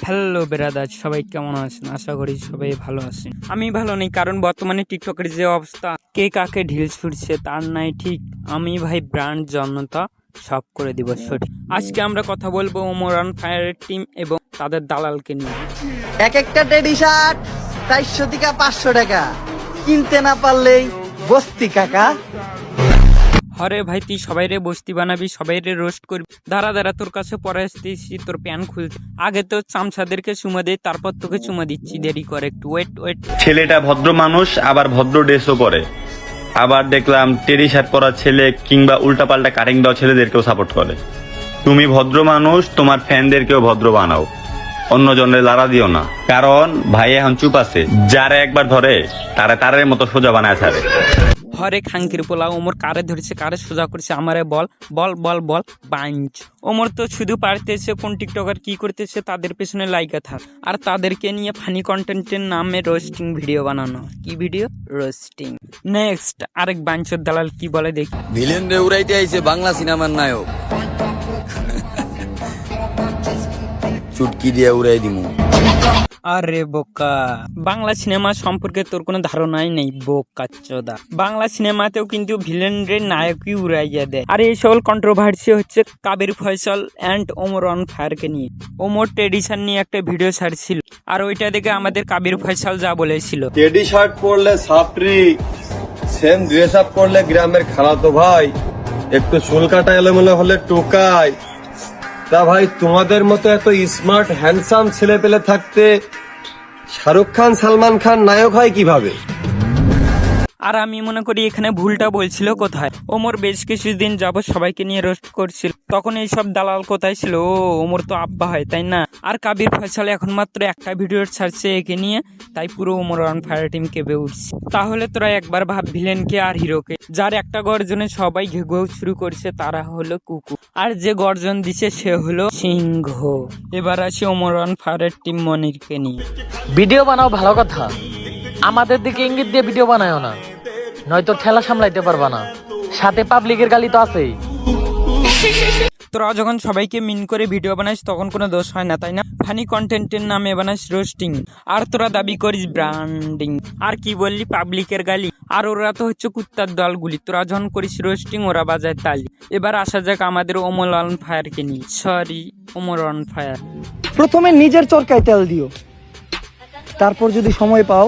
Hello brother, সবাই কেমন আছেন? আশা করি সবাই ভালো আছেন। আমি ভালো নেই, কারণ বর্তমানে টিকটকের যে অবস্থা, কে কাকে ঢিল ছুটছে তার নাই ঠিক। আমি ভাই ব্র্যান্ড জনতা সব করে দিব সঠিক। আজকে আমরা কথা বলবো ওমর অন ফায়ারের টিম এবং তাদের দালালকে নিয়ে। এক একটা টেডি শার্ট 400 থেকে 500 টাকা, কিনতে না পারলেই বস্তি কাকা। হরে ভাই, তুই সবাই রে বস্তি বানাবি, সবাই রে রোস্ট করবি। দাঁড়া তোর কাছে পরে আসতেছি, তোর প্যান খুলতে। আগে তো চামচাদেরকে চুমা দেয়, তারপর তোকে চুমা দিচ্ছি। দেরি করে একটু, ওয়েট। ছেলেটা ভদ্র মানুষ, আবার ভদ্র ড্রেসও পরে। আবার দেখলাম টেরি শার্ট পরা ছেলে কিংবা উল্টাপাল্টা কারিং দেওয়া ছেলেদেরকেও সাপোর্ট করে। তুমি ভদ্র মানুষ, তোমার ফ্যানদেরকেও ভদ্র বানাও, অন্য জনের লাড়া দিও না। কারণ ভাই এখন চুপ আছে, যারা একবার ধরে তারের মতো সোজা বানায় ছাড়ে। হরে খাঙ্কির পোলা, ওমর কারে ধরেছে, কারে সোজা করছে, আমারে বল বাঞ্চ। ওমর তো শুধু পারতেছে কোন টিকটকার কি করতেছে তাদের পেছনে লাইকা থাক, আর তাদেরকে নিয়ে ফানি কন্টেন্টের নামে রোস্টিং ভিডিও বানানো। কি ভিডিও? রোস্টিং। নেক্সট আরেক বাঞ্চের দালাল কি বলে দেখি। ভিলেন রে উড়াইতে আইছে বাংলা সিনেমার নায়ক, চুটকি দিয়ে উড়াই দিমু। আরে বোকা, বাংলা সিনেমা সম্পর্কে তোর কোনো ধারণাই নেই বোকাচোদা। বাংলা সিনেমাতেও কিন্তু ভিলেনের নায়কই উড়াইয়া দেয়। আর এই সকল কন্ট্রোভার্সি হচ্ছে কাবির ফয়সাল অ্যান্ড ওমর অন ফায়ারকে নিয়ে। ওমর ট্রেডিশন নিয়ে একটা ভিডিও ছাড়ছিল, আর ওইটা দেখে আমাদের কাবির ফয়সাল যা বলেছিল, টেডি শার্ট পরলে সাপরি, সেম ড্রেস আপ করলে গ্রামের খালাতো ভাই, একটু চুল কাটা এলোমেলো হলে টোকায়। তা ভাই, তোমাদের মতো এত স্মার্ট হ্যান্ডসাম ছেলে পেলে থাকতে শাহরুখ খান সালমান খান নায়ক হয় কিভাবে? আর আমি মনে করি এখানে ভুলটা বলছিল কোথায়। ওমর বেশ কিছুদিন যাবত সবাইকে নিয়ে রোস্ট করছিল, তখন এইসব দালাল কোথায় ছিল? ওমর তো আব্বা হয়, তাই না? আর কাবির ফয়সাল এখন মাত্র একটা ভিডিও ছাড়ছে একে নিয়ে, তাই পুরো ওমর অন ফায়ার টিম কেঁপে উঠছে। তাহলে তোরা একবার ভাব, ভিলেনকে আর হিরোকে, যার একটা গর্জনে সবাই ঘেঘেও শুরু করছে, তারা হলো কুকুর, আর যে গর্জন দিছে সে হলো সিংহ। এবার আসি ওমর অন ফায়ারের টিম মনিরকে নিয়ে। ভিডিও বানাও ভালো কথা, আমাদের দিকে ইঙ্গিত দিয়ে ভিডিও বানায়ও না, নয়তো ঠেলা সামলাইতে পারবা না, সাথে পাবলিকের গালি তো আছেই। তোরা যখন সবাইকে মিন করে ভিডিও বানাইস তখন কোনো দোষ হয় না, তাই না? ফানি কন্টেন্টের নামে বানাইস রোস্টিং, আর তোরা দাবি করিস ব্র্যান্ডিং। আর কি বললি? পাবলিকের গালি। আর ওরা তো হচ্ছে কুত্তার দলগুলি। তোরা যখন করিস রোস্টিং, ওরা বাজায় তালি। এবার আসা যাক আমাদের ওমর অন ফায়ারকে নিয়ে। Omar on fire. প্রথমে নিজের চরকায় তেল দিও, তারপর যদি সময় পাও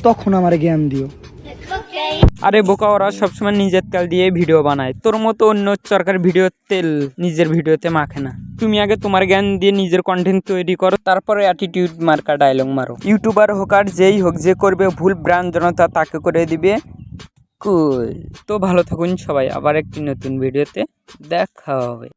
তখন আমারে জ্ঞান দিও। আরে বোকা, ওরা সবসময় নিজের তেল দিয়ে ভিডিও বানায়, তোর মতো অন্য সরকার ভিডিও তেল নিজের ভিডিওতে মাখে না। তুমি আগে তোমার জ্ঞান দিয়ে নিজের কন্টেন্ট তৈরি করো, তারপরে অ্যাটিটিউড মার্কা ডায়লগ মারো। ইউটিউবার হোক আর যেই হোক, যে করবে ভুল ব্র্যান্ড জনতা তাকে করে দিবে কুল। তো ভালো থাকুন সবাই, আবার একটি নতুন ভিডিওতে দেখা হবে।